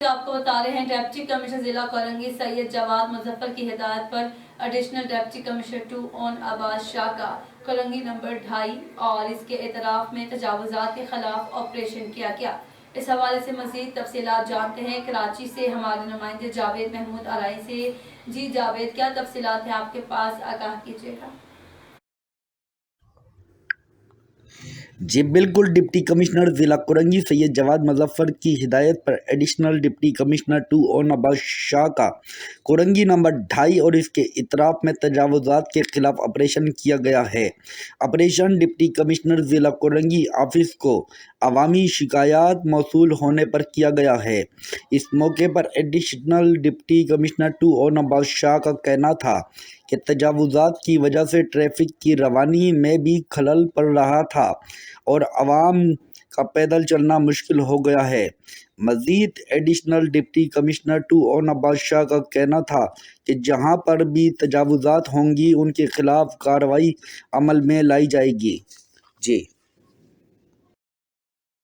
آپ کو بتا رہے ہیں ڈپٹی کمشنر ضلع کورنگی سید جواد مظفر کی ہدایت پر ایڈیشنل ڈپٹی کمشنر 2 اون عباس شاہ کا کورنگی نمبر 2.5 اور اس کے اطراف میں تجاوزات کے خلاف آپریشن کیا گیا۔ اس حوالے سے مزید تفصیلات جانتے ہیں کراچی سے ہمارے نمائندے جاوید محمود آرائی سے۔ جی جاوید، کیا تفصیلات ہیں آپ کے پاس، آگاہ کیجیے گا۔ جی بالکل، ڈپٹی کمشنر ضلع کورنگی سید جواد مظفر کی ہدایت پر ایڈیشنل ڈپٹی کمشنر 2 اون عباس شاہ کا کورنگی نمبر 2.5 اور اس کے اطراف میں تجاوزات کے خلاف آپریشن کیا گیا ہے۔ آپریشن ڈپٹی کمشنر ضلع کورنگی آفس کو عوامی شکایات موصول ہونے پر کیا گیا ہے۔ اس موقع پر ایڈیشنل ڈپٹی کمشنر 2 اون عباس شاہ کا کہنا تھا کہ تجاوزات کی وجہ سے ٹریفک کی روانی میں بھی خلل پڑ رہا تھا اور عوام کا پیدل چلنا مشکل ہو گیا ہے۔ مزید ایڈیشنل ڈپٹی کمشنر 2 اون عباس شاہ کا کہنا تھا کہ جہاں پر بھی تجاوزات ہوں گی ان کے خلاف کارروائی عمل میں لائی جائے گی۔ جی